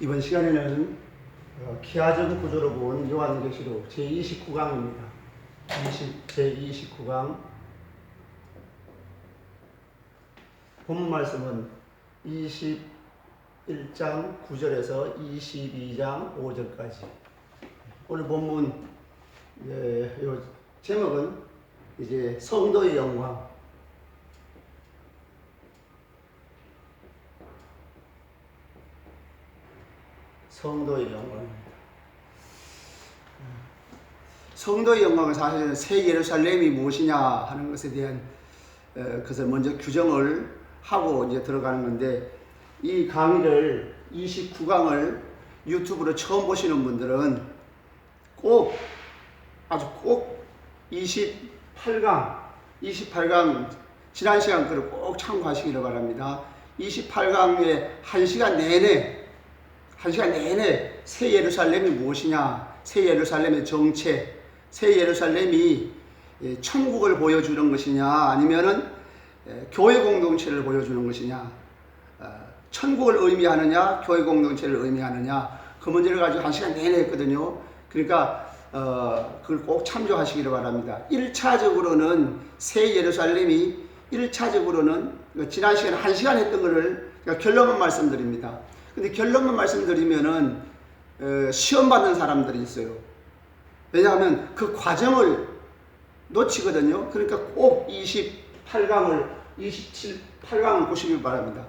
이번 시간에는 기하전 구조로 본 요한계시록 제29강입니다. 제29강 본문 말씀은 21장 9절에서 22장 5절까지. 오늘 본문 요 제목은 이제 성도의 영광. 성도의 영광입니다. 성도의 영광은 사실은 새 예루살렘이 무엇이냐 하는 것에 대한 것을 먼저 규정을 하고 이제 들어가는 건데, 이 강의를 29강을 유튜브로 처음 보시는 분들은 꼭 아주 꼭 28강 지난 시간 글을 꼭 참고하시기를 바랍니다. 28강에 1시간 내내 새 예루살렘이 무엇이냐, 새 예루살렘의 정체, 새 예루살렘이 천국을 보여주는 것이냐 아니면은 교회 공동체를 보여주는 것이냐, 천국을 의미하느냐 교회 공동체를 의미하느냐, 그 문제를 가지고 1시간 내내 했거든요. 그러니까 그걸 꼭 참조하시기를 바랍니다. 1차적으로는 새 예루살렘이 1차적으로는 지난 시간에 1시간 했던 거를 결론만 말씀드립니다. 근데 결론만 말씀드리면은 시험 받는 사람들이 있어요. 왜냐하면 그 과정을 놓치거든요. 그러니까 꼭 28강을 보시길 바랍니다.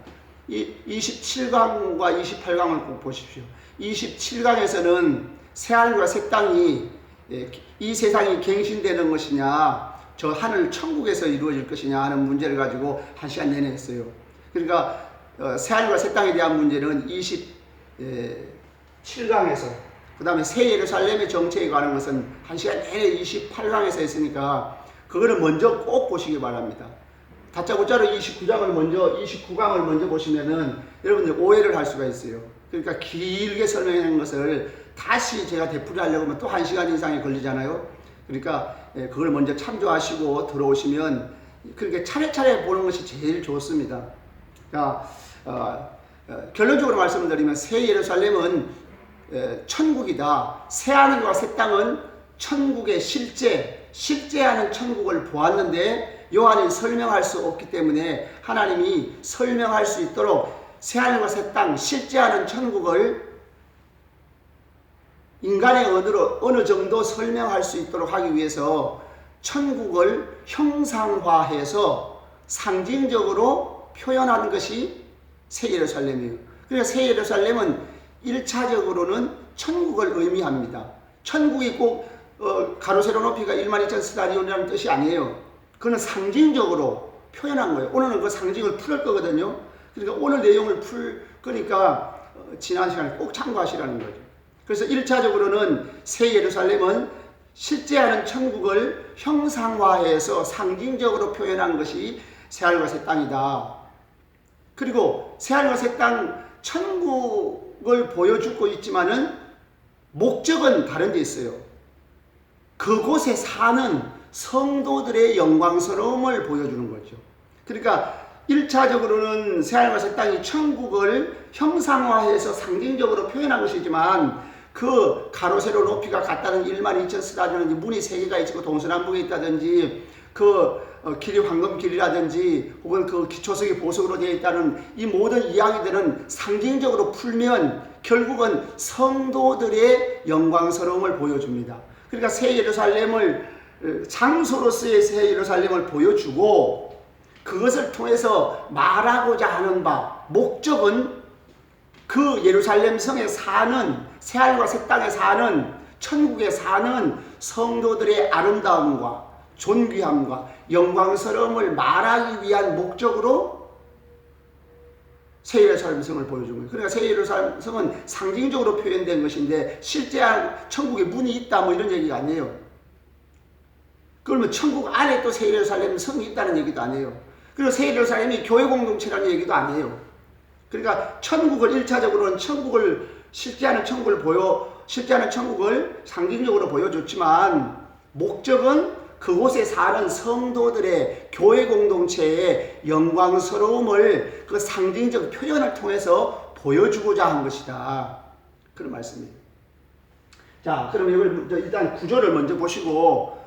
이 27강과 28강을 꼭 보십시오. 27강에서는 새하늘과 새 땅이 이 세상이 갱신되는 것이냐, 저 하늘 천국에서 이루어질 것이냐 하는 문제를 가지고 1시간 내내 했어요. 그러니까 새하늘과 새 땅에 대한 문제는 27강에서, 그 다음에 새 예루살렘의 정체에 관한 것은 1시간 내내 28강에서 했으니까 그거를 먼저 꼭 보시기 바랍니다. 다짜고짜로 29강을 먼저 보시면은 여러분들 오해를 할 수가 있어요. 그러니까 길게 설명하는 것을 다시 제가 되풀이하려고 하면 또 1시간 이상이 걸리잖아요. 그러니까 그걸 먼저 참조하시고 들어오시면 그렇게 차례차례 보는 것이 제일 좋습니다. 자, 결론적으로 말씀드리면 새 예루살렘은 천국이다. 새 하늘과 새 땅은 천국의 실제하는 천국을 보았는데 요한이 설명할 수 없기 때문에 하나님이 설명할 수 있도록 새 하늘과 새 땅, 실제하는 천국을 인간의 언어로 어느 정도 설명할 수 있도록 하기 위해서 천국을 형상화해서 상징적으로 표현하는 것이 새 예루살렘이에요. 그러니까 새 예루살렘은 1차적으로는 천국을 의미합니다. 천국이 꼭 가로 세로 높이가 12,000 스타디온이라는 뜻이 아니에요. 그건 상징적으로 표현한 거예요. 오늘은 그 상징을 풀 거거든요. 그러니까 오늘 내용을 풀 거니까 지난 시간에 꼭 참고하시라는 거죠. 그래서 1차적으로는 새 예루살렘은 실제하는 천국을 형상화해서 상징적으로 표현한 것이 새하늘과 새 땅이다. 그리고 새하늘과 새 땅 천국을 보여주고 있지만은 목적은 다른 데 있어요. 그곳에 사는 성도들의 영광스러움을 보여주는 거죠. 그러니까 1차적으로는 새하늘과 새 땅이 천국을 형상화해서 상징적으로 표현한 것이지만 그 가로 세로 높이가 같다는 12,000 스타디온이라든지 문이 3개가 있고 동서남북에 있다든지 그 길이 황금길이라든지 혹은 그 기초석이 보석으로 되어 있다는 이 모든 이야기들은 상징적으로 풀면 결국은 성도들의 영광스러움을 보여줍니다. 그러니까 새 예루살렘을 장소로서의 새 예루살렘을 보여주고 그것을 통해서 말하고자 하는 바, 목적은 그 예루살렘 성에 사는 새하늘과 새 땅에 사는 천국에 사는 성도들의 아름다움과 존귀함과 영광스러움을 말하기 위한 목적으로 새 예루살렘 성을 보여준 거예요. 그러니까 새 예루살렘 성은 상징적으로 표현된 것인데 실제 천국에 문이 있다 뭐 이런 얘기가 아니에요. 그러면 천국 안에 또 새 예루살렘 성이 있다는 얘기도 아니에요. 그리고 새 예루살렘이 교회 공동체라는 얘기도 아니에요. 그러니까 천국을 1차적으로는 천국을 실제하는 천국을 상징적으로 보여줬지만 목적은 그곳에 사는 성도들의 교회 공동체의 영광스러움을 그 상징적 표현을 통해서 보여주고자 한 것이다. 그런 말씀이에요. 자, 그럼 이걸 일단 구조를 먼저 보시고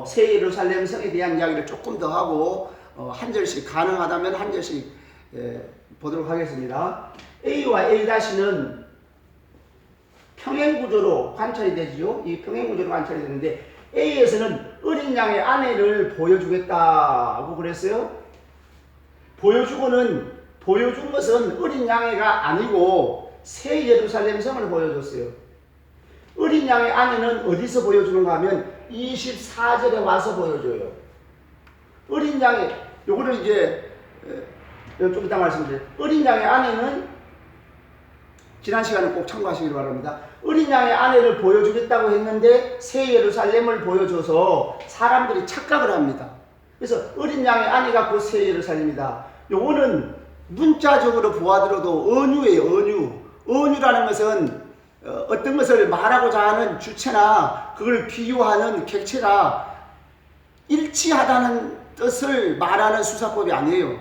새 예루살렘 성에 대한 이야기를 조금 더 하고 한 절씩 가능하다면 한 절씩 보도록 하겠습니다. A와 A-는 평행구조로 관찰이 되지요. 이 평행구조로 관찰이 되는데 A에서는 어린 양의 아내를 보여주겠다고 그랬어요. 보여준 것은 어린 양애가 아니고 새 예루살렘 성을 보여줬어요. 어린 양의 아내는 어디서 보여주는가 하면 24절에 와서 보여줘요. 어린 양의, 요거를 이제 좀 이따 말씀드려요. 어린 양의 아내는 지난 시간에 꼭 참고하시길 바랍니다. 어린 양의 아내를 보여주겠다고 했는데 새 예루살렘을 보여줘서 사람들이 착각을 합니다. 그래서 어린 양의 아내가 곧 새 예루살렘이다. 요거는 문자적으로 보아들어도 언유예요. 언유라는 것은 어떤 것을 말하고자 하는 주체나 그걸 비유하는 객체가 일치하다는 뜻을 말하는 수사법이 아니에요.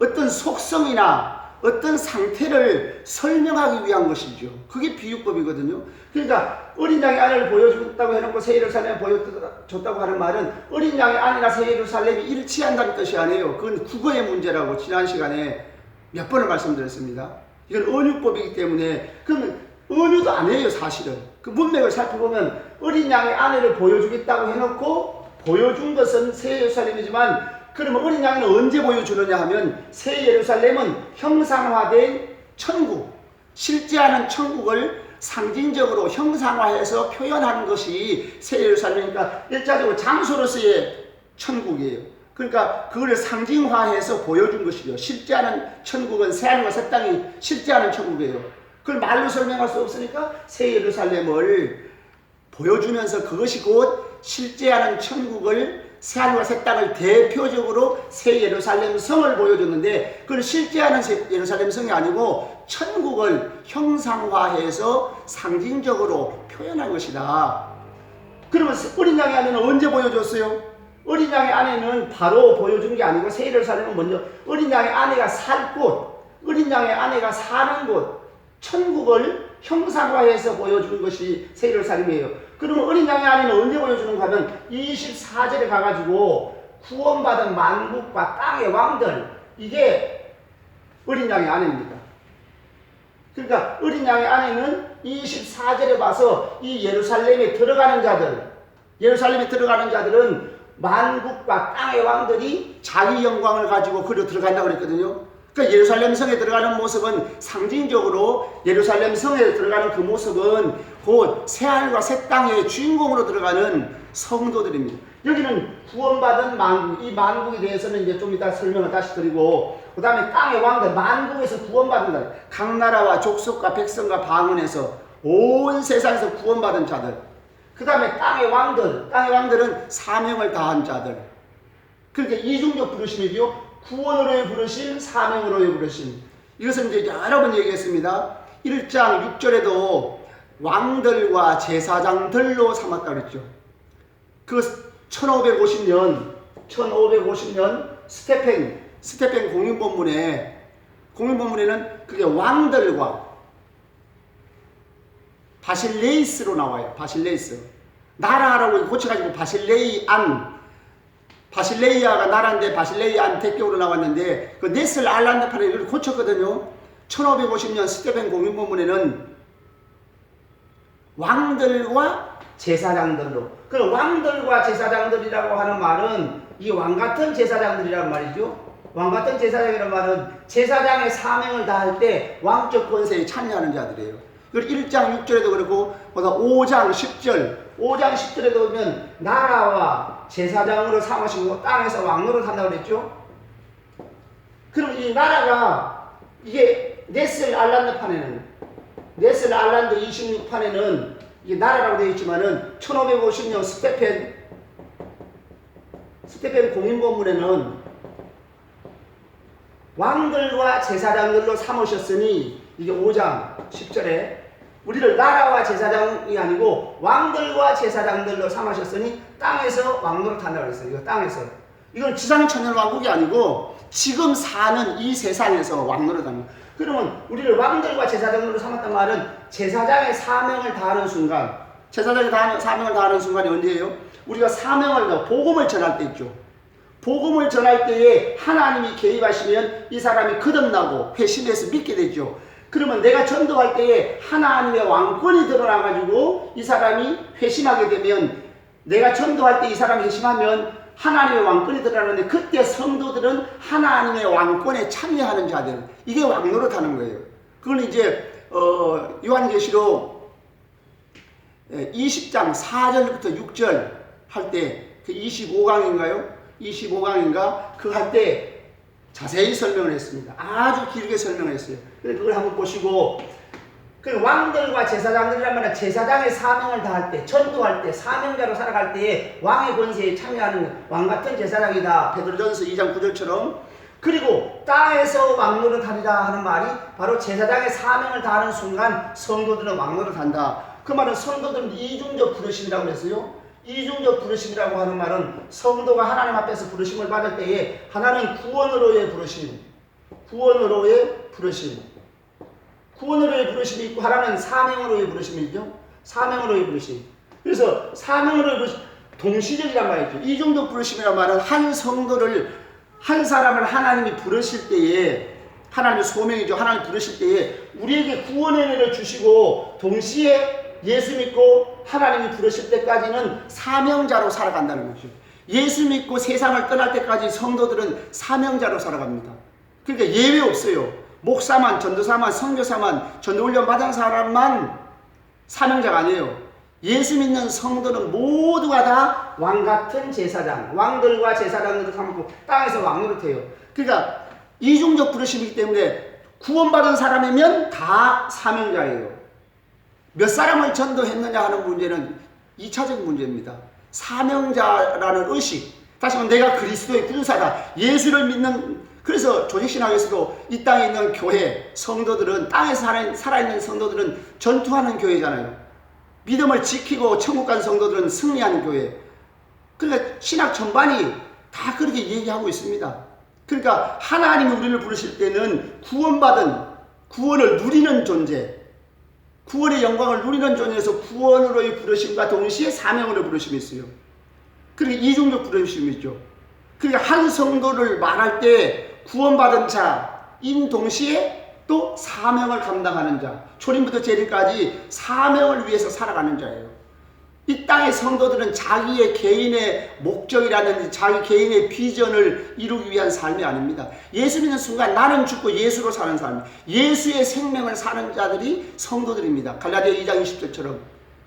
어떤 속성이나 어떤 상태를 설명하기 위한 것이죠. 그게 비유법이거든요. 그러니까 어린 양의 아내를 보여줬다고 해놓고 새 예루살렘을 보여줬다고 하는 말은 어린 양의 아내나 새 예루살렘이 일치한다는 뜻이 아니에요. 그건 국어의 문제라고 지난 시간에 몇 번을 말씀드렸습니다. 이건 언유법이기 때문에 그러면 언유도 아니에요. 사실은 그 문맥을 살펴보면 어린 양의 아내를 보여주겠다고 해놓고 보여준 것은 새 예루살렘이지만 그러면 어린 양은 언제 보여주느냐 하면 새 예루살렘은 형상화된 천국, 실제하는 천국을 상징적으로 형상화해서 표현하는 것이 새 예루살렘이니까 일차적으로 장소로서의 천국이에요. 그러니까 그걸 상징화해서 보여준 것이죠. 실제하는 천국은 새하늘과 새 땅이 실제하는 천국이에요. 그걸 말로 설명할 수 없으니까 새 예루살렘을 보여주면서 그것이 곧 실제하는 천국을 새하늘과 새 땅을 대표적으로 새 예루살렘 성을 보여줬는데 그건 실제하는 예루살렘 성이 아니고 천국을 형상화해서 상징적으로 표현한 것이다. 그러면 어린 양의 아내는 언제 보여줬어요? 어린 양의 아내는 바로 보여준 게 아니고 새 예루살렘은 먼저 어린 양의 아내가 살 곳, 어린 양의 아내가 사는 곳, 천국을 형상화해서 보여주는 것이 새 예루살렘이에요. 그러면 어린 양의 아내는 언제 보여주는가 하면 24절에 가가지고 구원받은 만국과 땅의 왕들, 이게 어린 양의 아내입니다. 그러니까 어린 양의 아내는 24절에 봐서 이 예루살렘에 들어가는 자들은 만국과 땅의 왕들이 자기 영광을 가지고 그려 들어간다고 그랬거든요. 그러니까 예루살렘 성에 들어가는 모습은 상징적으로 예루살렘 성에 들어가는 그 모습은 곧 새하늘과 새 땅의 주인공으로 들어가는 성도들입니다. 여기는 구원받은 만국, 이 만국에 대해서는 이제 좀 이따 설명을 다시 드리고 그 다음에 땅의 왕들, 만국에서 구원받은 자들, 각 나라와 족속과 백성과 방언에서 온 세상에서 구원받은 자들, 그 다음에 땅의 왕들은 사명을 다한 자들. 그러니까 이중적 부르심이죠. 구원으로의 부르심, 사명으로의 부르심. 이것은 이제 여러 번 얘기했습니다. 1장 6절에도 왕들과 제사장들로 삼았다고 그랬죠. 그 1550년 스테펜 공인본문에는 그게 왕들과 바실레이스로 나와요. 바실레이스. 나라라고 고쳐가지고 바실레이아가 나라인데 바실레이안 대격으로 나왔는데 그 네슬 알란드파를 이걸 고쳤거든요. 1550년 스테펜 공인본문에는 왕들과 제사장들로. 그럼 왕들과 제사장들이라고 하는 말은 이 왕같은 제사장들이란 말이죠. 왕같은 제사장이라는 말은 제사장의 사명을 다할 때 왕적 권세에 참여하는 자들이에요. 그리고 1장 6절에도 그렇고 5장 10절에도 보면 나라와 제사장으로 삼으시고 땅에서 왕노릇 한다고 그랬죠. 그럼 이 나라가 이게 네슬 알란드 26판에는 이게 나라라고 되어 있지만은 1550년 스테펜 공인본문에는 왕들과 제사장들로 삼으셨으니 이게 5장 10절에 우리를 나라와 제사장이 아니고 왕들과 제사장들로 삼으셨으니 땅에서 왕노릇 한다고 했어요. 이거 땅에서. 이건 지상천년 왕국이 아니고 지금 사는 이 세상에서 왕노릇 하는 거예요. 그러면 우리를 왕들과 제사장으로 삼았단 말은 제사장의 사명을 다하는 순간, 제사장의 사명을 다하는 순간이 언제예요? 우리가 사명을, 복음을 전할 때 있죠. 복음을 전할 때에 하나님이 개입하시면 이 사람이 거듭나고 회심해서 믿게 되죠. 그러면 내가 전도할 때에 하나님의 왕권이 드러나가지고 이 사람이 회심하게 되면, 내가 전도할 때 이 사람이 회심하면 하나님의 왕권이 드러나는데, 그때 성도들은 하나님의 왕권에 참여하는 자들, 이게 왕노릇하는 거예요. 그걸 이제 요한계시록 20장 4절부터 6절 할 때, 그 25강인가요? 25강인가? 그 할 때 자세히 설명을 했습니다. 아주 길게 설명을 했어요. 그걸 한번 보시고, 그 왕들과 제사장들이라면 제사장의 사명을 다할 때, 전도할 때, 사명자로 살아갈 때에 왕의 권세에 참여하는 왕같은 제사장이다. 베드로전서 2장 9절처럼. 그리고 땅에서 왕노릇하리라 하는 말이 바로 제사장의 사명을 다하는 순간 성도들은 왕노릇한다. 그 말은 성도들은 이중적 부르심이라고 했어요. 이중적 부르심이라고 하는 말은 성도가 하나님 앞에서 부르심을 받을 때에 하나는 구원으로의 부르심, 구원으로의 부르심, 구원으로의 부르심이 있고, 하나는 사명으로의 부르심이죠. 사명으로의 부르심. 그래서 사명으로의 부르심, 동시적이란 말이죠. 이중적 부르심이란 말은 한 성도를, 한 사람을 하나님이 부르실 때에, 하나님의 소명이죠. 하나님 부르실 때에 우리에게 구원의 은혜를 주시고 동시에 예수 믿고 하나님이 부르실 때까지는 사명자로 살아간다는 거죠. 예수 믿고 세상을 떠날 때까지 성도들은 사명자로 살아갑니다. 그러니까 예외 없어요. 목사만, 전도사만, 선교사만, 전도훈련 받은 사람만 사명자가 아니에요. 예수 믿는 성도는 모두가 다 왕같은 제사장, 왕들과 제사장으로 삼고 땅에서 왕노릇해요. 그러니까 이중적 부르심이기 때문에 구원받은 사람이면 다 사명자예요. 몇 사람을 전도했느냐 하는 문제는 2차적 문제입니다. 사명자라는 의식, 다시 말하면 내가 그리스도의 군사다, 예수를 믿는, 그래서 조직신학에서도 이 땅에 있는 교회 성도들은, 땅에서 살아있는 성도들은 전투하는 교회잖아요. 믿음을 지키고 천국 간 성도들은 승리하는 교회. 그러니까 신학 전반이 다 그렇게 얘기하고 있습니다. 그러니까 하나님이 우리를 부르실 때는 구원받은, 구원을 누리는 존재, 구원의 영광을 누리는 존재에서 구원으로의 부르심과 동시에 사명으로 부르심이 있어요. 그러니까 이중적 부르심이 있죠. 그러니까 한 성도를 말할 때 구원받은 자인 동시에 또 사명을 감당하는 자, 초림부터 재림까지 사명을 위해서 살아가는 자예요. 이 땅의 성도들은 자기의 개인의 목적이라든지 자기 개인의 비전을 이루기 위한 삶이 아닙니다. 예수 믿는 순간 나는 죽고 예수로 사는 삶, 예수의 생명을 사는 자들이 성도들입니다. 갈라디아 2장 20절처럼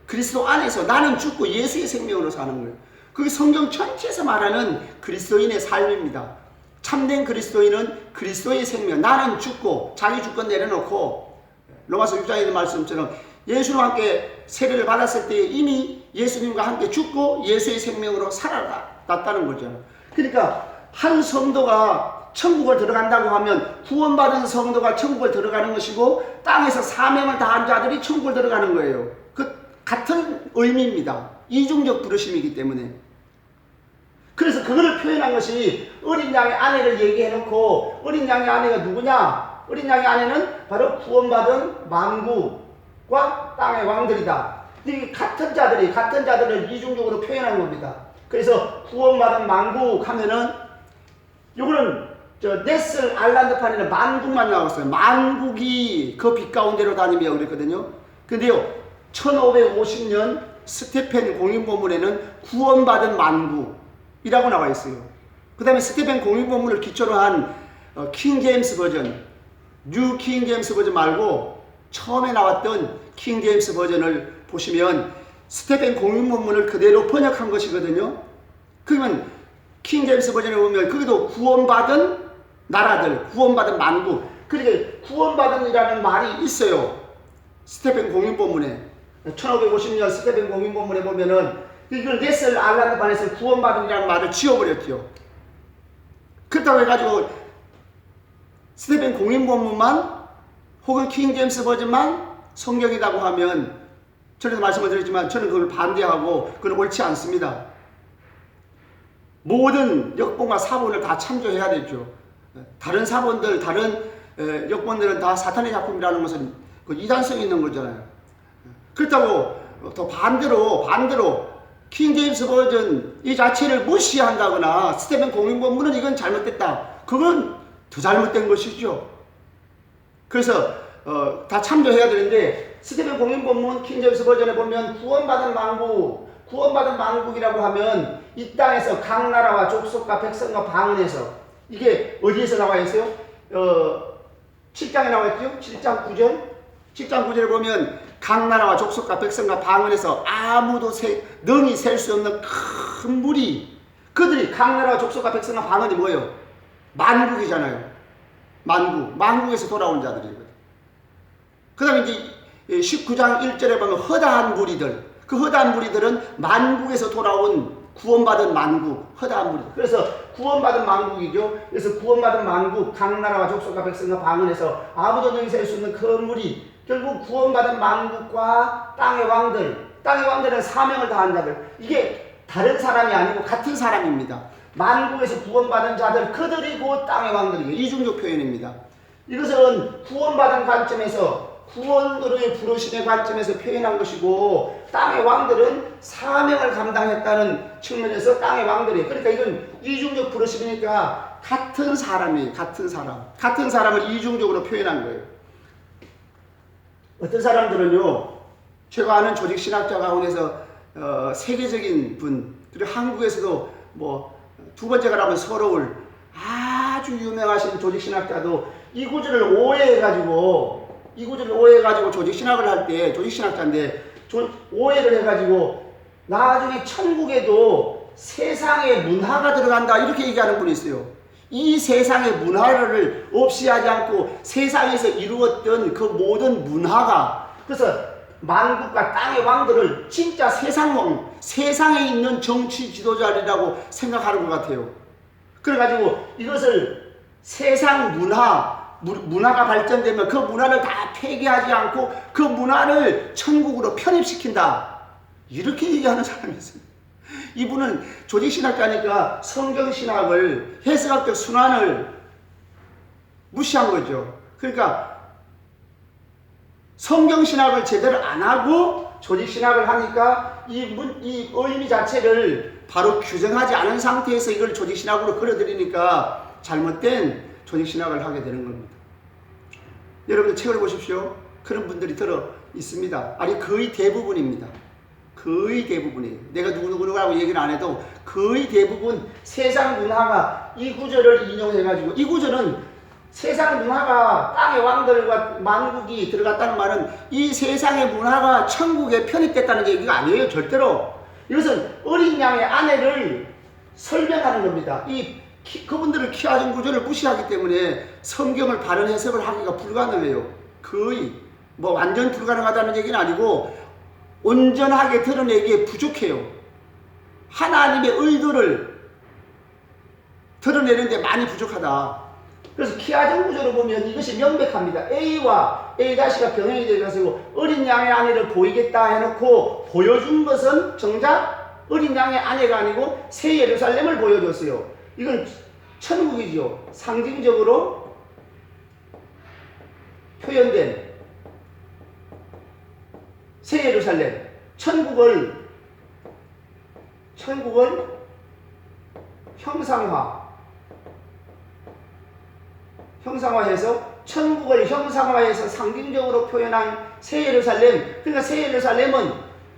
그리스도 안에서 나는 죽고 예수의 생명으로 사는 거예요. 그게 성경 전체에서 말하는 그리스도인의 삶입니다. 참된 그리스도인은 그리스도의 생명, 나는 죽고 자기 주권 내려놓고, 로마서 6장에 있는 말씀처럼 예수와 함께 세례를 받았을 때 이미 예수님과 함께 죽고 예수의 생명으로 살아났다는 거죠. 그러니까 한 성도가 천국을 들어간다고 하면 구원받은 성도가 천국을 들어가는 것이고, 땅에서 사명을 다한 자들이 천국을 들어가는 거예요. 그 같은 의미입니다. 이중적 부르심이기 때문에. 그래서 그거를 표현한 것이 어린 양의 아내를 얘기해놓고, 어린 양의 아내가 누구냐? 어린 양의 아내는 바로 구원받은 만국과 땅의 왕들이다. 이 같은 자들을 이중적으로 표현한 겁니다. 그래서 구원받은 만국 하면은, 요거는 네슬 알란드판에는 만국만 나왔어요. 만국이 그 빛 가운데로 다니며 그랬거든요. 근데요, 1550년 스테펜 공인본문에는 구원받은 만국이라고 나와 있어요. 그 다음에 스테펜 공인본문을 기초로 한 킹 제임스 버전, 뉴 킹 제임스 버전 말고 처음에 나왔던 킹 제임스 버전을 보시면 스테펜 공인본문을 그대로 번역한 것이거든요. 그러면 킹 제임스 버전에 보면 거기도 구원받은 나라들, 구원받은 만국, 그러니까 구원받은이라는 말이 있어요. 스테펜 공인본문에 1550년 스테펜 공인본문에 보면은 이걸 네슬 알란드판에서 구원받은이라는 말을 지워버렸죠. 그렇다고 해가지고 스테펜 공인본문만 혹은 킹 제임스 버전만 성경이라고 하면 전에도 말씀을 드렸지만 저는 그걸 반대하고 그건 옳지 않습니다. 모든 역본과 사본을 다 참조해야 되죠. 다른 사본들, 다른 역본들은 다 사탄의 작품이라는 것은 그 이단성이 있는 거잖아요. 그렇다고 또 반대로 킹 제임스 버전 이 자체를 무시한다거나 스테븐 공인본문은 이건 잘못됐다. 그건 더 잘못된 것이죠. 그래서 다 참조해야 되는데 스테븐 공인본문 킹 제임스 버전에 보면 구원받은 만국이라고 하면 이 땅에서 각 나라와 족속과 백성과 방언에서 이게 어디에서 나와 있어요? 7장에 나와 있죠? 7장 9절? 7장 9절에 보면 각 나라와 족속과 백성과 방언에서 아무도 능히 셀 수 없는 큰 무리, 그들이 각 나라와 족속과 백성과 방언이 뭐예요? 만국이잖아요. 만국에서 돌아온 자들이거든. 그 다음에 이제 19장 1절에 보면 허다한 무리들, 그 허다한 무리들은 만국에서 돌아온 구원받은 만국, 허다한 무리들. 그래서 구원받은 만국이죠. 그래서 구원받은 만국, 각 나라와 족속과 백성과 방언에서 아무도 능히 셀 수 없는 큰 무리, 결국 구원받은 만국과 땅의 왕들은 사명을 다한 자들, 이게 다른 사람이 아니고 같은 사람입니다. 만국에서 구원받은 자들, 그들이 곧 땅의 왕들이에요. 이중적 표현입니다. 이것은 구원받은 관점에서, 구원으로의 부르심의 관점에서 표현한 것이고, 땅의 왕들은 사명을 감당했다는 측면에서 땅의 왕들이에요. 그러니까 이건 이중적 부르심이니까 같은 사람이에요. 같은 사람을 이중적으로 표현한 거예요. 어떤 사람들은요, 제가 아는 조직신학자 가운데서 세계적인 분, 그리고 한국에서도 뭐 두 번째가 라면 서러울 아주 유명하신 조직신학자도 이 구절을 오해해가지고 조직신학을 할 때, 조직신학자인데 오해를 해가지고 나중에 천국에도 세상의 문화가 들어간다 이렇게 얘기하는 분이 있어요. 이 세상의 문화를 없이 하지 않고 세상에서 이루었던 그 모든 문화가, 그래서 만국과 땅의 왕들을 진짜 세상에 있는 정치 지도자들이라고 생각하는 것 같아요. 그래가지고 이것을 세상 문화가 발전되면 그 문화를 다 폐기하지 않고 그 문화를 천국으로 편입시킨다. 이렇게 얘기하는 사람이 있습니다. 이분은 조직신학자니까 성경신학을, 해석학적 순환을 무시한 거죠. 그러니까 성경신학을 제대로 안 하고 조직신학을 하니까 이 의미 자체를 바로 규정하지 않은 상태에서 이걸 조직신학으로 끌어들이니까 잘못된 조직신학을 하게 되는 겁니다. 여러분들 책을 보십시오. 그런 분들이 들어 있습니다. 아니 거의 대부분입니다. 거의 대부분이에요. 내가 누구누구라고 얘기를 안 해도 거의 대부분 세상 문화가 이 구절을 인용해가지고, 이 구절은 세상 문화가 땅의 왕들과 만국이 들어갔다는 말은 이 세상의 문화가 천국에 편입됐다는 얘기가 아니에요. 절대로. 이것은 어린 양의 아내를 설명하는 겁니다. 그분들은 키아준 구절을 무시하기 때문에 성경을 바른 해석을 하기가 불가능해요. 거의 완전 불가능하다는 얘기는 아니고 온전하게 드러내기에 부족해요. 하나님의 의도를 드러내는데 많이 부족하다. 그래서 키아전 구조로 보면 이것이 명백합니다. A와 A-가 병행이 되어가지고 어린 양의 아내를 보이겠다 해놓고 보여준 것은 정작 어린 양의 아내가 아니고 새 예루살렘을 보여줬어요. 이건 천국이죠. 상징적으로 표현된 새 예루살렘, 천국을 형상화해서 천국을 형상화해서 상징적으로 표현한 새 예루살렘. 그러니까 새 예루살렘은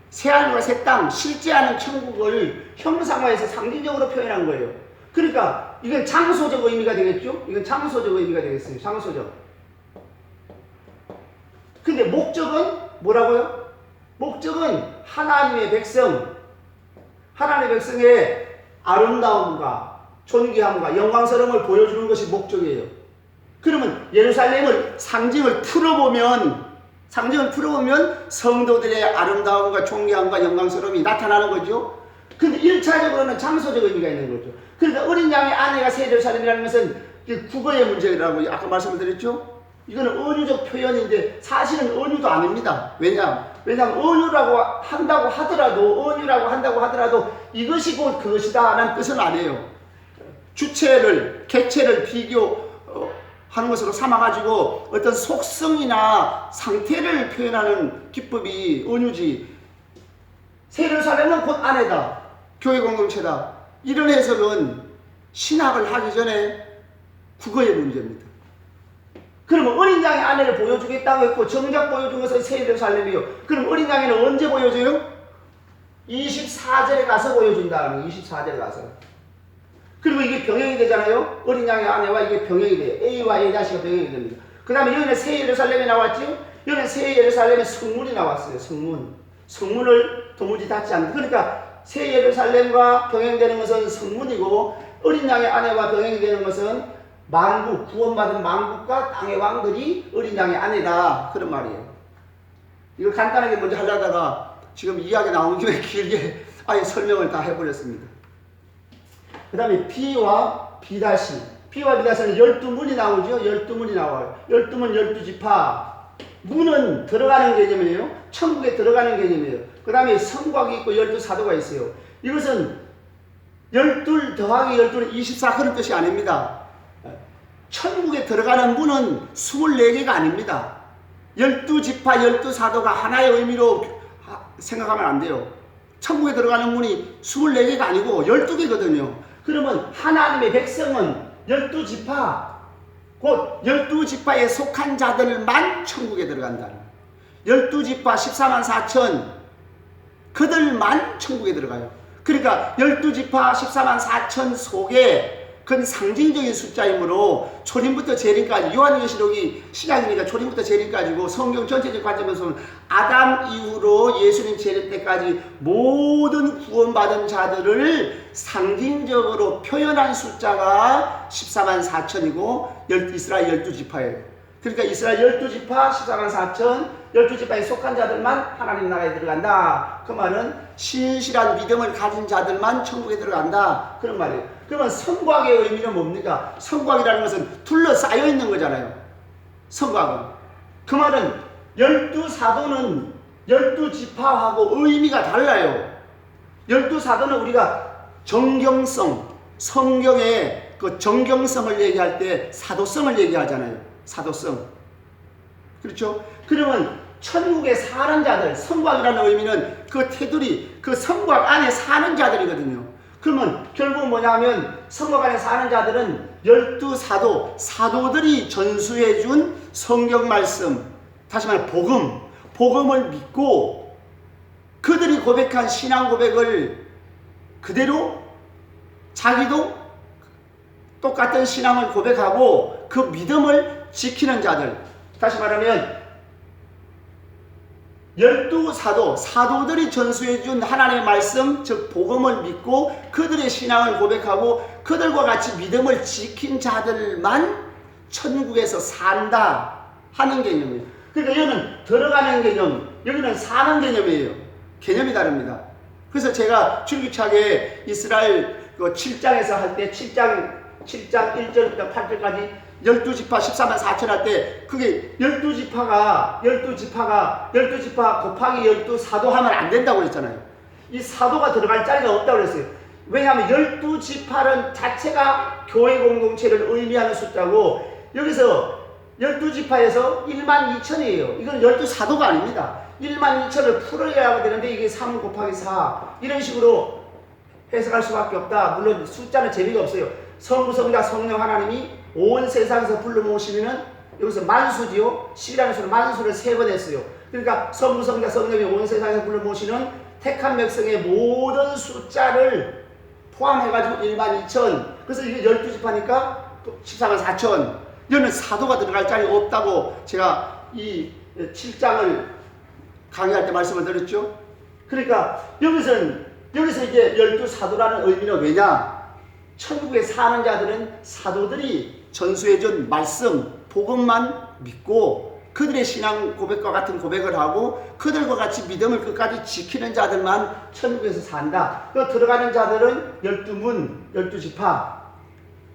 새하늘과 새 땅, 실제하는 천국을 형상화해서 상징적으로 표현한 거예요. 그러니까 이건 장소적 의미가 되겠죠? 이건 장소적 의미가 되겠어요. 장소적. 근데 목적은 뭐라고요? 목적은 하나님의 백성의 아름다움과 존귀함과 영광스러움을 보여주는 것이 목적이에요. 그러면 예루살렘을 상징을 풀어보면 성도들의 아름다움과 존귀함과 영광스러움이 나타나는 거죠. 근데 1차적으로는 장소적 의미가 있는 거죠. 그러니까 어린 양의 아내가 새 예루살렘이라는 것은 국어의 문제라고 아까 말씀을 드렸죠. 이거는 언유적 표현인데 사실은 언유도 아닙니다. 왜냐하면 언유라고 한다고 하더라도 이것이 곧 그것이다 라는 뜻은 아니에요. 주체를, 객체를 비교하는 것으로 삼아가지고 어떤 속성이나 상태를 표현하는 기법이 언유지. 새 예루살렘은 곧 아내다. 교회 공동체다. 이런 해석은 신학을 하기 전에 국어의 문제입니다. 그러면 어린 양의 아내를 보여주겠다고 했고 정작 보여준 것은 새 예루살렘이요. 그럼 어린 양에는 언제 보여줘요? 24절에 가서 보여준다. 24절에 가서. 그리고 이게 병행이 되잖아요. 어린 양의 아내와 이게 병행이 돼요. A와 A 다시가 병행이 됩니다. 그 다음에 여기는 새 예루살렘이 나왔죠. 여기는 새 예루살렘의 성문이 나왔어요. 성문을 도무지 닫지 않는. 그러니까 새 예루살렘과 병행되는 것은 성문이고 어린 양의 아내와 병행이 되는 것은 만국, 구원받은 만국과 땅의 왕들이 어린 양의 아내다. 그런 말이에요. 이걸 간단하게 먼저 하려다가 지금 이야기 나온 김에 길게 아예 설명을 다 해버렸습니다. 그 다음에 B와 B-. B와 B-는 12문이 나오죠. 12문이 나와요. 12문, 12지파. 문은 들어가는 개념이에요. 천국에 들어가는 개념이에요. 그 다음에 성곽이 있고 12사도가 있어요. 이것은 12 더하기 12는 24 그런 뜻이 아닙니다. 천국에 들어가는 문은 24개가 아닙니다. 12지파, 12사도가 하나의 의미로 생각하면 안 돼요. 천국에 들어가는 문이 24개가 아니고 12개거든요. 그러면 하나님의 백성은 12지파, 곧 12지파에 속한 자들만 천국에 들어간다는 거예요. 12지파 14만 4천 그들만 천국에 들어가요. 그러니까 12지파 14만 4천 속에 그건 상징적인 숫자이므로 초림부터 재림까지, 요한계시록이 시작이니까 초림부터 재림까지고 성경 전체적 관점에서는 아담 이후로 예수님 재림 때까지 모든 구원받은 자들을 상징적으로 표현한 숫자가 14만 4천이고 이스라엘 12지파예요. 그러니까 이스라엘 12지파 14만 4천 12지파에 속한 자들만 하나님 나라에 들어간다. 그 말은 신실한 믿음을 가진 자들만 천국에 들어간다. 그런 말이에요. 그러면 성곽의 의미는 뭡니까? 성곽이라는 것은 둘러싸여 있는 거잖아요. 성곽은. 그 말은 12사도는 12지파하고 의미가 달라요. 12사도는 우리가 정경성, 성경의 그 정경성을 얘기할 때 사도성을 얘기하잖아요. 사도성. 그렇죠? 그러면 천국에 사는 자들, 성곽이라는 의미는 그 테두리, 그 성곽 안에 사는 자들이거든요. 그러면 결국 뭐냐면 성곽 안에 사는 자들은 12사도, 사도들이 전수해준 성경 말씀, 다시 말해 복음을 믿고 그들이 고백한 신앙 고백을 그대로 자기도 똑같은 신앙을 고백하고 그 믿음을 지키는 자들. 다시 말하면 12사도, 사도들이 전수해준 하나님의 말씀, 즉 복음을 믿고 그들의 신앙을 고백하고 그들과 같이 믿음을 지킨 자들만 천국에서 산다 하는 개념이에요. 그러니까 여기는 들어가는 개념, 여기는 사는 개념이에요. 개념이 다릅니다. 그래서 제가 줄기차게 이스라엘 7장에서 할 때 7장 1절부터 8절까지 12지파 14만 4천 할 때 그게 12지파 곱하기 12사도 하면 안 된다고 했잖아요. 이 사도가 들어갈 자리가 없다고 그랬어요. 왜냐하면 12지파는 자체가 교회 공동체를 의미하는 숫자고 여기서 12지파에서 1만 2천이에요. 이건 12사도가 아닙니다. 1만 2천을 풀어야 되는데 이게 3 곱하기 4 이런 식으로 해석할 수밖에 없다. 물론 숫자는 재미가 없어요. 성부, 성자, 성령 하나님이 온 세상에서 불러 모시면은 여기서 만수지요. 10이라는 수는 만수를 3번 했어요. 그러니까 성부, 성자, 성령이 온 세상에서 불러 모시는 택한 백성의 모든 숫자를 포함해가지고 1만 2천. 그래서 이게 12지파니까 14만 4천. 이거는 사도가 들어갈 자리가 없다고 제가 이 7장을 강의할 때 말씀을 드렸죠. 그러니까 여기서 이제 12사도라는 의미는 왜냐? 천국에 사는 자들은 사도들이 전수해준 말씀, 복음만 믿고 그들의 신앙 고백과 같은 고백을 하고 그들과 같이 믿음을 끝까지 지키는 자들만 천국에서 산다. 그 들어가는 자들은 12문, 12지파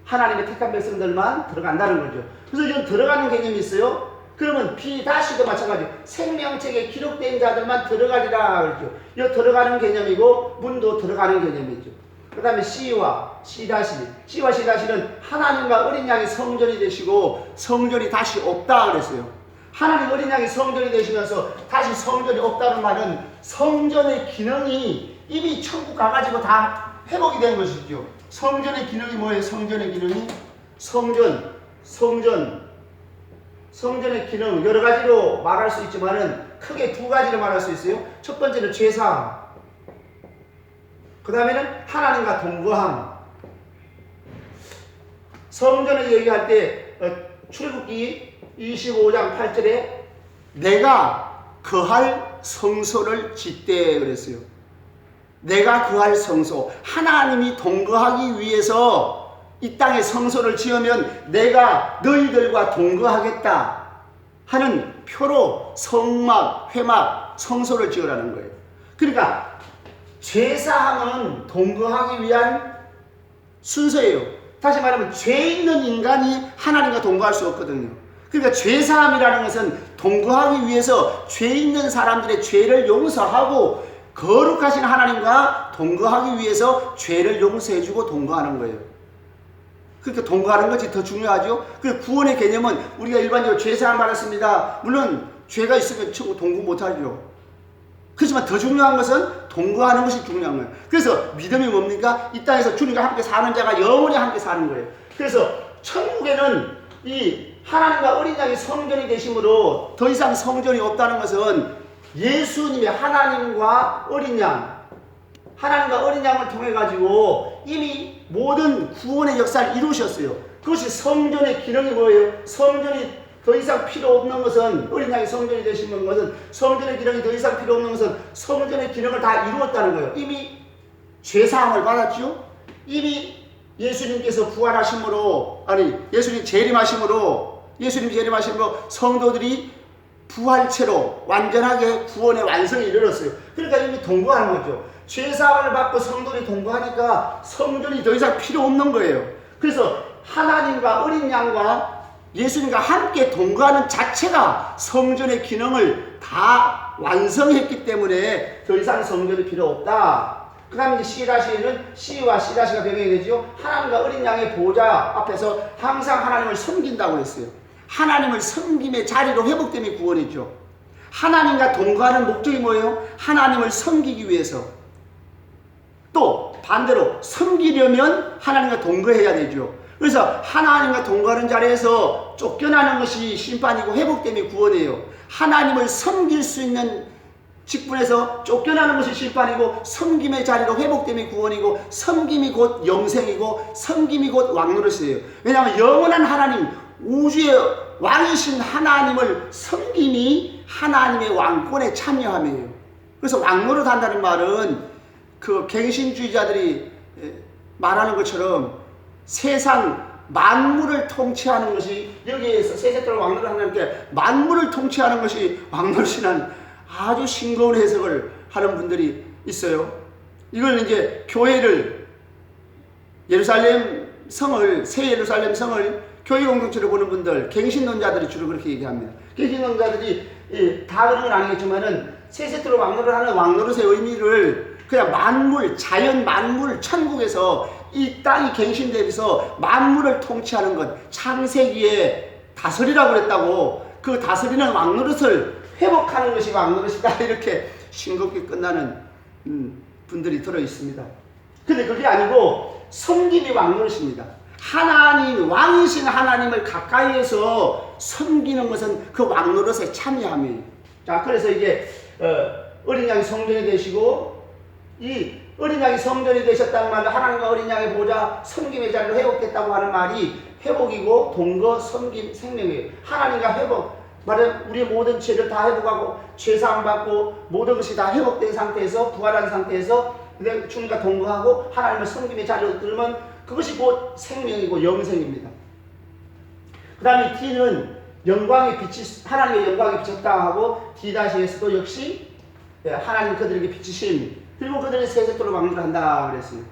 하나님의 택한 백성들만 들어간다는 거죠. 그래서 지금 들어가는 개념이 있어요. 그러면 B-도 마찬가지. 생명책에 기록된 자들만 들어가리라 그러죠. 이 들어가는 개념이고 문도 들어가는 개념이죠. 그 다음에 C와 C-C와 C-는 하나님과 어린 양이 성전이 되시고 성전이 다시 없다 그랬어요. 하나님 어린 양이 성전이 되시면서 다시 성전이 없다는 말은 성전의 기능이 이미 천국 가가지고 다 회복이 된 것이죠. 성전의 기능이 뭐예요? 성전의 기능이 성전의 기능 여러 가지로 말할 수 있지만은 크게 두 가지로 말할 수 있어요. 첫 번째는 죄사함, 그 다음에는 하나님과 동거함. 성전을 얘기할 때 출애굽기 25장 8절에 내가 거할 성소를 짓되 그랬어요. 내가 거할 성소, 하나님이 동거하기 위해서 이 땅에 성소를 지으면 내가 너희들과 동거하겠다 하는 표로 성막, 회막, 성소를 지으라는 거예요. 그러니까 죄사함은 동거하기 위한 순서예요. 다시 말하면 죄 있는 인간이 하나님과 동거할 수 없거든요. 그러니까 죄사함이라는 것은 동거하기 위해서 죄 있는 사람들의 죄를 용서하고 거룩하신 하나님과 동거하기 위해서 죄를 용서해주고 동거하는 거예요. 그러니까 동거하는 것이 더 중요하죠. 그 구원의 개념은 우리가 일반적으로 죄사함 받았습니다. 물론 죄가 있으면 동거 못하죠. 그렇지만 더 중요한 것은 동거하는 것이 중요한 거예요. 그래서 믿음이 뭡니까? 이 땅에서 주님과 함께 사는 자가 영원히 함께 사는 거예요. 그래서 천국에는 이 하나님과 어린 양이 성전이 되심으로 더 이상 성전이 없다는 것은 예수님이 하나님과 어린 양을 통해 가지고 이미 모든 구원의 역사를 이루셨어요. 그것이 성전의 기능이 뭐예요? 성전이 더 이상 필요 없는 것은, 어린 양이 성전이 되시는 것은, 성전의 기능이 더 이상 필요 없는 것은 성전의 기능을 다 이루었다는 거예요. 이미 죄사함을 받았죠. 이미 예수님께서 부활하심으로, 예수님 재림하심으로 성도들이 부활체로 완전하게 구원의 완성에 이르렀어요. 그러니까 이미 동거하는 거죠. 죄사함을 받고 성도들이 동거하니까 성전이 더 이상 필요 없는 거예요. 그래서 하나님과 어린 양과 예수님과 함께 동거하는 자체가 성전의 기능을 다 완성했기 때문에 더 이상 성전이 필요 없다. 그 다음에 C-에는 C와 C-가 병행이 되죠. 하나님과 어린 양의 보좌 앞에서 항상 하나님을 섬긴다고 했어요. 하나님을 섬김의 자리로 회복됨이 구원이죠. 하나님과 동거하는 목적이 뭐예요? 하나님을 섬기기 위해서. 또 반대로 섬기려면 하나님과 동거해야 되죠. 그래서 하나님과 동거하는 자리에서 쫓겨나는 것이 심판이고 회복됨이 구원이에요. 하나님을 섬길 수 있는 직분에서 쫓겨나는 것이 심판이고 섬김의 자리로 회복됨이 구원이고 섬김이 곧 영생이고 섬김이 곧 왕노릇이에요. 왜냐하면 영원한 하나님, 우주의 왕이신 하나님을 섬김이 하나님의 왕권에 참여함이에요. 그래서 왕노릇 한다는 말은 그 갱신주의자들이 말하는 것처럼 세상 만물을 통치하는 것이, 여기에서 세세토록 왕노릇 하나님께 만물을 통치하는 것이 왕노릇이라는 아주 싱거운 해석을 하는 분들이 있어요. 이걸 이제 교회를, 예루살렘 성을, 새 예루살렘 성을 교회 공동체로 보는 분들, 갱신론자들이 주로 그렇게 얘기합니다. 갱신론자들이 다 그런 건 아니겠지만은 세세토록 왕노릇 하는 왕노릇의 의미를 그냥 만물, 자연 만물, 천국에서 이 땅이 갱신되면서 만물을 통치하는 것, 창세기에 다스리라고 그랬다고, 그 다스리는 왕노릇을 회복하는 것이 왕노릇이다, 이렇게 싱겁게 끝나는 분들이 들어 있습니다. 근데 그게 아니고 섬김이 왕노릇입니다. 하나님, 왕이신 하나님을 가까이에서 섬기는 것은 그 왕노릇에 참여함이에요. 자, 그래서 이게 어린 양이 성전이 되시고, 이 어린 양이 성전이 되셨다는 말은 하나님과 어린 양의 보좌, 섬김의 자리로 회복됐다고 하는 말이 회복이고 동거, 섬김, 생명이에요. 하나님과 회복, 말은 우리의 모든 죄를 다 회복하고 죄사함 받고 모든 것이 다 회복된 상태에서, 부활한 상태에서 주님과 동거하고 하나님을 섬김의 자리로 들으면 그것이 곧 생명이고 영생입니다. 그 다음에 D는 영광의 빛이, 하나님의 영광에 비쳤다 하고, D-에서도 역시 하나님 그들에게 비치심, 그리고 그들이 세세토록 왕노릇한다 그랬어요.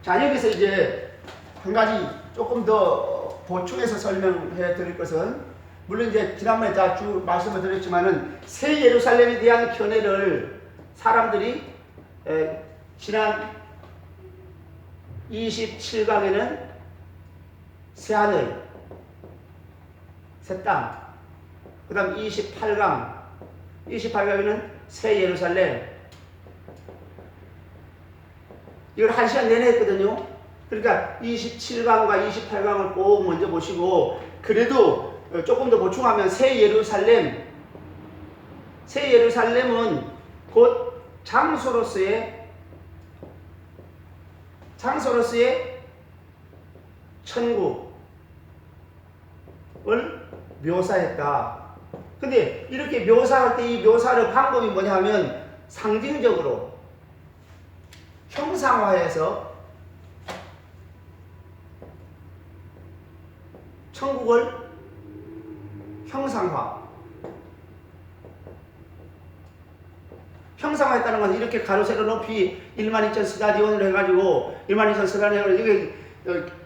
자, 여기서 이제 한 가지 조금 더 보충해서 설명해 드릴 것은, 물론 이제 지난번에 다 쭉 말씀을 드렸지만은 새 예루살렘에 대한 견해를 사람들이 지난 27강에는 새 하늘, 새 땅, 그 다음 28강에는 새 예루살렘, 이걸 한 시간 내내 했거든요. 그러니까 27강과 28강을 꼭 먼저 보시고, 그래도 조금 더 보충하면 새 예루살렘은 곧 장소로서의 천국을 묘사했다. 근데 이렇게 묘사할 때 이 묘사의 방법이 뭐냐 하면 상징적으로 형상화해서 천국을 형상화했다는 것은 이렇게 가로 세로 높이 12,000 스타디온을 해가지고 12,000 스타디온을 이게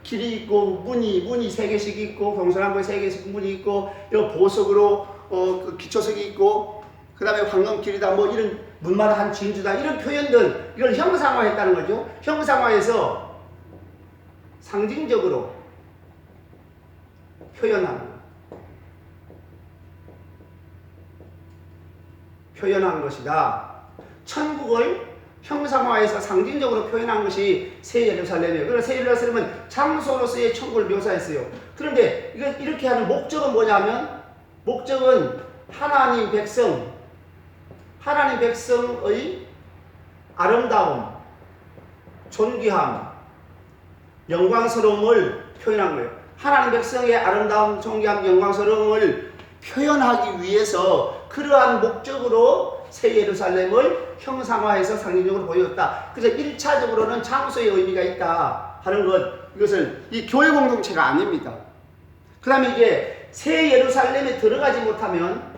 길이 있고 문이 3개씩 있고 동서남북에 3개씩 문이 있고 보석으로 그 기초석이 있고 그 다음에 황금길이다 뭐 이런 문마다 한 진주다 이런 표현들, 이걸 형상화했다는 거죠. 형상화해서 상징적으로 표현한 것이다. 천국을 형상화해서 상징적으로 표현한 것이 새 예루살렘이에요. 그래서 새 예루살렘은 장소로서의 천국을 묘사했어요. 그런데 이렇게 하는 목적은 뭐냐면, 목적은 하나님 백성의 아름다움, 존귀함, 영광스러움을 표현한 거예요. 하나님 백성의 아름다움, 존귀함, 영광스러움을 표현하기 위해서 그러한 목적으로 새 예루살렘을 형상화해서 상징적으로 보였다. 그래서 1차적으로는 장소의 의미가 있다 하는 것, 이것을 이 교회 공동체가 아닙니다. 그 다음에 이게 새 예루살렘에 들어가지 못하면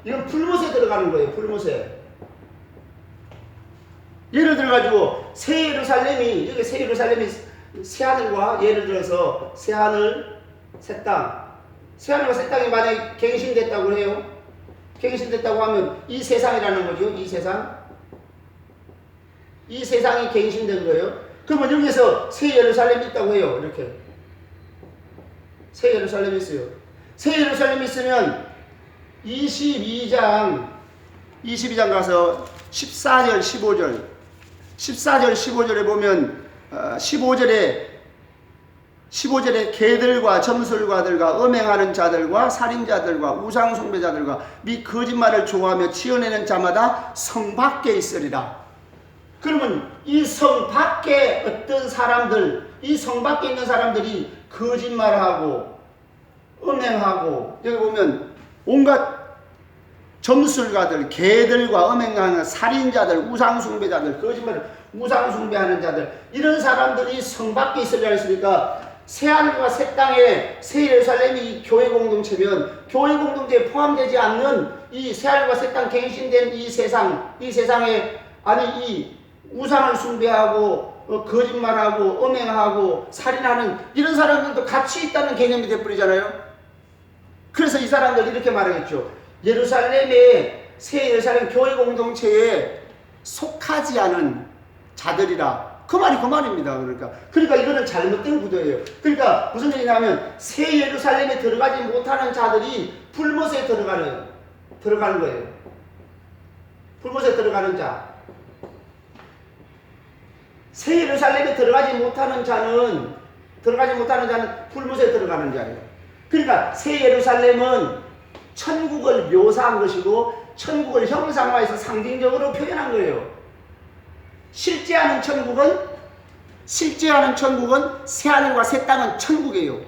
이건 풀못에 들어가는 거예요. 풀못에. 예를 들어가지고 새 예루살렘이 새 하늘과, 예를 들어서 새 하늘, 새 땅, 새 하늘과 새 땅이 만약에 갱신됐다고 해요. 갱신됐다고 하면 이 세상이라는 거죠. 이 세상이 갱신된 거예요. 그러면 여기에서 새 예루살렘이 있다고 해요. 이렇게 새 예루살렘이 있어요. 새 예루살렘이 있으면 22장 가서 14절 15절에 보면 15절에 개들과 점술가들과 음행하는 자들과 살인자들과 우상숭배자들과 및 거짓말을 좋아하며 치어내는 자마다 성 밖에 있으리라. 그러면 이 성 밖에 어떤 사람들, 이 성 밖에 있는 사람들이 거짓말하고 음행하고, 여기 보면 온갖 점술가들, 개들과 음행하는 살인자들, 우상숭배자들, 거짓말, 우상숭배하는 자들, 이런 사람들이 성 밖에 있으리라 했으니까 새하늘과 새 땅에 새 예루살렘이 교회 공동체면, 교회 공동체에 포함되지 않는 이 새하늘과 새 땅 갱신된 이 세상에 이 우상을 숭배하고 거짓말하고 음행하고 살인하는 이런 사람들도 같이 있다는 개념이 되어버리잖아요. 그래서 이 사람들 이렇게 말하겠죠. 새 예루살렘 교회 공동체에 속하지 않은 자들이라. 그 말이 그 말입니다. 그러니까 이거는 잘못된 구도예요. 그러니까 무슨 얘기냐면 새 예루살렘에 들어가지 못하는 자들이 불못에 들어가는 거예요. 불못에 들어가는 자. 새 예루살렘에 들어가지 못하는 자는 불못에 들어가는 자예요. 그러니까 새 예루살렘은 천국을 묘사한 것이고 천국을 형상화해서 상징적으로 표현한 거예요. 실제하는 천국은 새하늘과 새 땅은 천국이에요.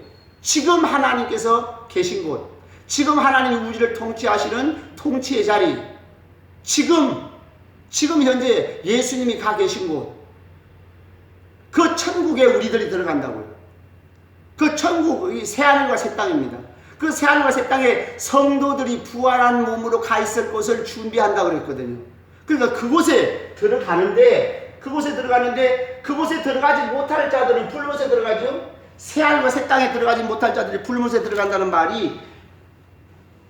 지금 하나님께서 계신 곳, 지금 하나님이 우주를 통치하시는 통치의 자리, 지금 현재 예수님이 가 계신 곳, 그 천국에 우리들이 들어간다고요. 그 천국이 새하늘과 새 땅입니다. 그 새하늘과 새 땅에 성도들이 부활한 몸으로 가 있을 곳을 준비한다고 그랬거든요. 그러니까 그곳에 들어가는데 그곳에 들어가는데 그곳에 들어가지 못할 자들은 불못에 들어가죠. 새하늘과 새 땅에 들어가지 못할 자들이 불못에 들어간다는 말이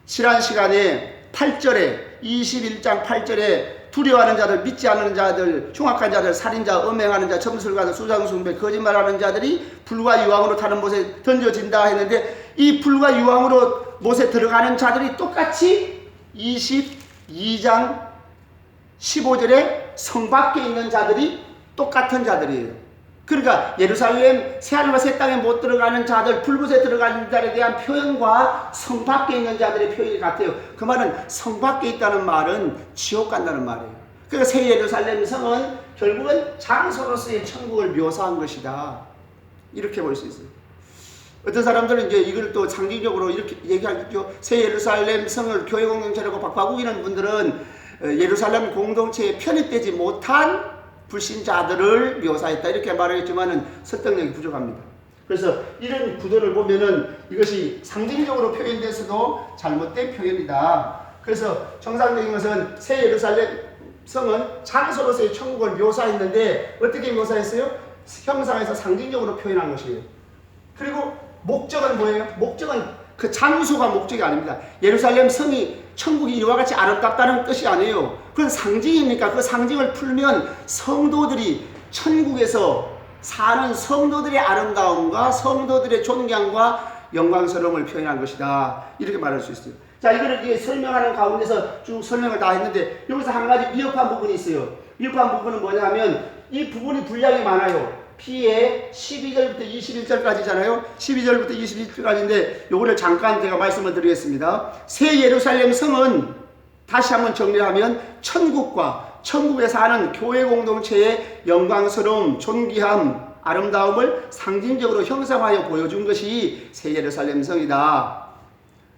지난 시간에 8절에 21장 8절에 두려워하는 자들, 믿지 않는 자들, 흉악한 자들, 살인자, 음행하는 자, 점술가들, 수장숭배, 거짓말하는 자들이 불과 유황으로 타는 못에 던져진다 했는데 이 불과 유황으로 못에 들어가는 자들이 똑같이 22장 15절에 성 밖에 있는 자들이 똑같은 자들이에요. 그러니까 예루살렘 새하늘과 새 땅에 못 들어가는 자들, 불못에 들어가는 자들에 대한 표현과 성 밖에 있는 자들의 표현이 같아요. 그 말은 성 밖에 있다는 말은 지옥 간다는 말이에요. 그러니까 새 예루살렘 성은 결국은 장소로서의 천국을 묘사한 것이다. 이렇게 볼 수 있어요. 어떤 사람들은 이제 이걸 또 상징적으로 이렇게 얘기하죠. 새 예루살렘 성을 교회 공동체라고 바꾸기는 분들은 예루살렘 공동체에 편입되지 못한 불신자들을 묘사했다 이렇게 말하겠지만은 설득력이 부족합니다. 그래서 이런 구도를 보면은 이것이 상징적으로 표현돼서도 잘못된 표현이다. 그래서 정상적인 것은 새 예루살렘 성은 장소로서의 천국을 묘사했는데 어떻게 묘사했어요? 형상에서 상징적으로 표현한 것이에요. 그리고 목적은 뭐예요? 목적은 그 장소가 목적이 아닙니다. 예루살렘 성이 천국이 이와 같이 아름답다는 뜻이 아니에요. 그건 상징이니까 그 상징을 풀면 성도들이 천국에서 사는 성도들의 아름다움과 성도들의 존경과 영광스러움을 표현한 것이다. 이렇게 말할 수 있어요. 자, 이거를 이제 설명하는 가운데서 쭉 설명을 다 했는데 여기서 한 가지 미흡한 부분이 있어요. 미흡한 부분은 뭐냐면 이 부분이 분량이 많아요. P에 12절부터 21절까지잖아요. 12절부터 21절까지인데 요거를 잠깐 제가 말씀을 드리겠습니다. 새 예루살렘 성은 다시 한번 정리하면 천국과 천국에 사는 교회 공동체의 영광스러움, 존귀함, 아름다움을 상징적으로 형상화하여 보여준 것이 새 예루살렘 성이다.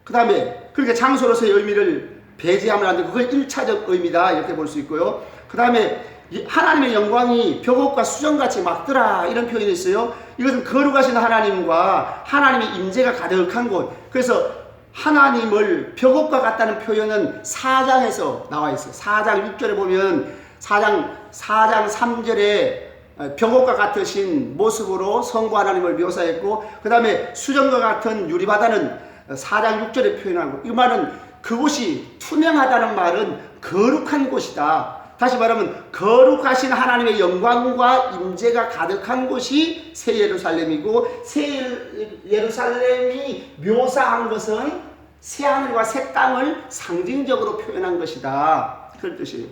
그 다음에 그렇게 장소로서의 의미를 배제하면 안 되고 그건 1차적 의미다 이렇게 볼 수 있고요. 그 다음에 하나님의 영광이 벽옥과 수정같이 막더라 이런 표현이 있어요. 이것은 거룩하신 하나님과 하나님의 임재가 가득한 곳. 그래서 하나님을 벽옥과 같다는 표현은 4장에서 나와 있어요. 4장 6절에 보면 4장 3절에 벽옥과 같으신 모습으로 성부 하나님을 묘사했고 그 다음에 수정과 같은 유리바다는 4장 6절에 표현하고 이 말은 그곳이 투명하다는 말은 거룩한 곳이다. 다시 말하면 거룩하신 하나님의 영광과 임재가 가득한 곳이 새 예루살렘이고 새 예루살렘이 묘사한 것은 새 하늘과 새 땅을 상징적으로 표현한 것이다. 그런 뜻이에요.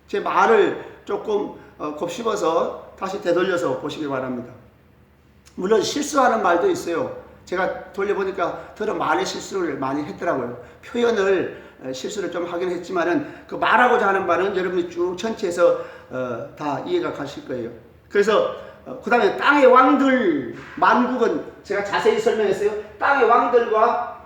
제 말을 조금 곱씹어서 다시 되돌려서 보시기 바랍니다. 물론 실수하는 말도 있어요. 제가 돌려보니까 더러 많은 실수를 많이 했더라고요. 표현을 실수를 좀 하긴 했지만은 그 말하고자 하는 바는 여러분이 쭉 전체에서 다 이해가 가실 거예요. 그래서 그 다음에 땅의 왕들 만국은 제가 자세히 설명했어요. 땅의 왕들과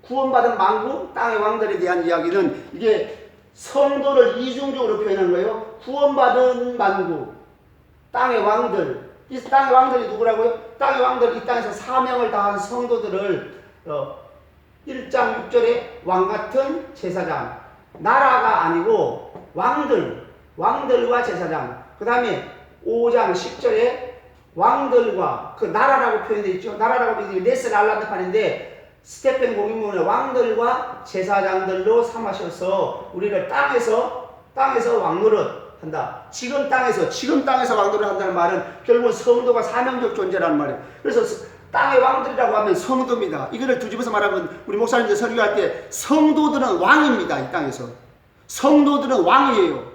구원받은 만국, 땅의 왕들에 대한 이야기는 이게 성도를 이중적으로 표현한 거예요. 구원받은 만국, 땅의 왕들. 이 땅의 왕들이 누구라고요? 땅의 왕들, 이 땅에서 사명을 다한 성도들을 1장 6절에 왕같은 제사장, 나라가 아니고 왕들과 제사장. 그 다음에 5장 10절에 왕들과 그 나라라고 표현되어 있죠. 나라라고 표현되어 있는 네스 랄란드판인데 스테펜 공인문에 왕들과 제사장들로 삼으셔서 우리를 땅에서 왕노릇 한다. 지금 땅에서 왕노릇 한다는 말은 결국은 성도가 사명적 존재라는 말이에요. 그래서 땅의 왕들이라고 하면 성도입니다. 이거를 뒤집어서 말하면 우리 목사님들 설교할 때 성도들은 왕입니다. 이 땅에서. 성도들은 왕이에요.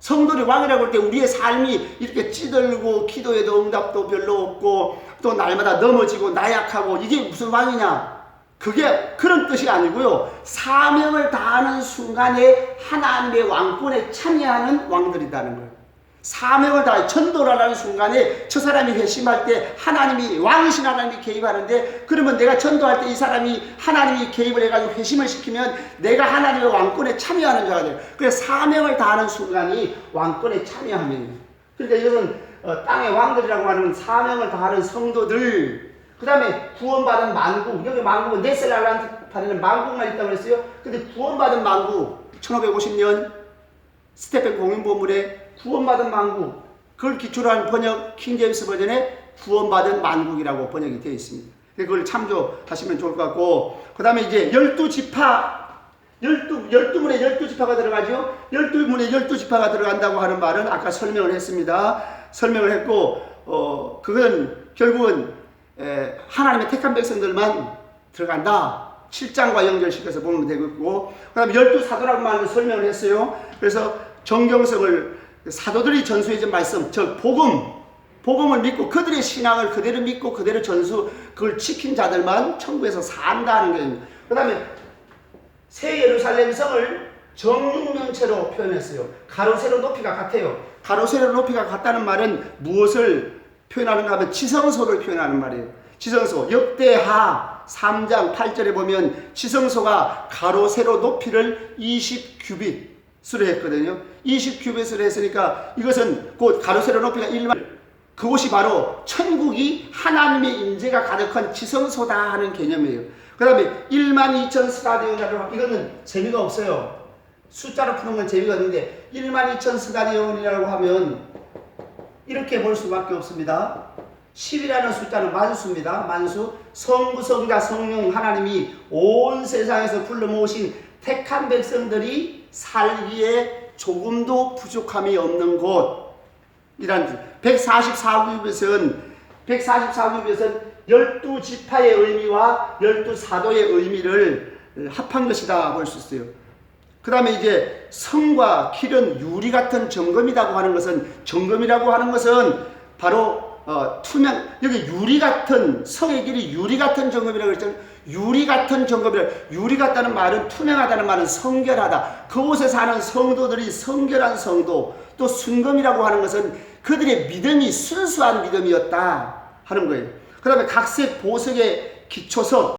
성도들이 왕이라고 할 때 우리의 삶이 이렇게 찌들고 기도에도 응답도 별로 없고 또 날마다 넘어지고 나약하고 이게 무슨 왕이냐? 그게 그런 뜻이 아니고요. 사명을 다하는 순간에 하나님의 왕권에 참여하는 왕들이라는 거예요. 사명을 다해 전도를 하는 순간에 저 사람이 회심할 때 하나님이 왕이신 하나님이 개입하는데 그러면 내가 전도할 때 이 사람이 하나님이 개입을 해가지고 회심을 시키면 내가 하나님의 왕권에 참여하는 자가 돼요. 그래서 사명을 다하는 순간이 왕권에 참여하면요. 그러니까 이것은 땅의 왕들이라고 하는 사명을 다하는 성도들. 그 다음에 구원받은 만국. 여기 만국은 네셀랄란드판에는 만국만 있다고 그랬어요. 근데 구원받은 만국 1550년 스테펜 공인보물에 구원받은 만국, 그걸 기초로 한 번역 킹제임스 버전에 구원받은 만국이라고 번역이 되어 있습니다. 그걸 참조하시면 좋을 것 같고, 그 다음에 이제 12지파, 12문에 12지파가 들어가죠. 12문에 12지파가 들어간다고 하는 말은 아까 설명을 했습니다. 설명을 했고, 그건 결국은 하나님의 택한 백성들만 들어간다. 7장과 연결시켜서 보면 되겠고, 그 다음에 12사도라고 말을 설명을 했어요. 그래서 정경성을 사도들이 전수해준 말씀, 즉 복음을 믿고 그들의 신앙을 그대로 믿고 그대로 그걸 지킨 자들만 천국에서 산다는 거예요. 그 다음에 새 예루살렘 성을 정육면체로 표현했어요. 가로 세로 높이가 같아요. 가로 세로 높이가 같다는 말은 무엇을 표현하는가 하면 지성소를 표현하는 말이에요. 지성소, 역대하 3장 8절에 보면 지성소가 가로 세로 높이를 20규빗으로 했거든요. 20규빗으로 했으니까 이것은 곧 가로 세로 높이가 1만, 그곳이 바로 천국이 하나님의 임재가 가득한 지성소다 하는 개념이에요. 그 다음에 12,000 스타디온이라고, 이거는 재미가 없어요. 숫자로 푸는 건 재미가 없는데 12,000 스타디온이라고 하면 이렇게 볼 수밖에 없습니다. 10이라는 숫자는 만수입니다. 만수. 성부성자 성령 하나님이 온 세상에서 불러 모으신 택한 백성들이 살기에 조금도 부족함이 없는 곳이라는 144규빗은 12지파의 의미와 12사도의 의미를 합한 것이다 볼 수 있어요. 그 다음에 이제 성과 길은 유리 같은 정금이라고 하는 것은 바로 투명, 여기 유리 같은, 성의 길이 유리 같은 정금이라고 했잖아요. 유리 같다는 말은, 투명하다는 말은 성결하다. 그곳에 사는 성도들이 성결한 성도, 또 순금이라고 하는 것은 그들의 믿음이 순수한 믿음이었다 하는 거예요. 그 다음에 각색 보석의 기초석,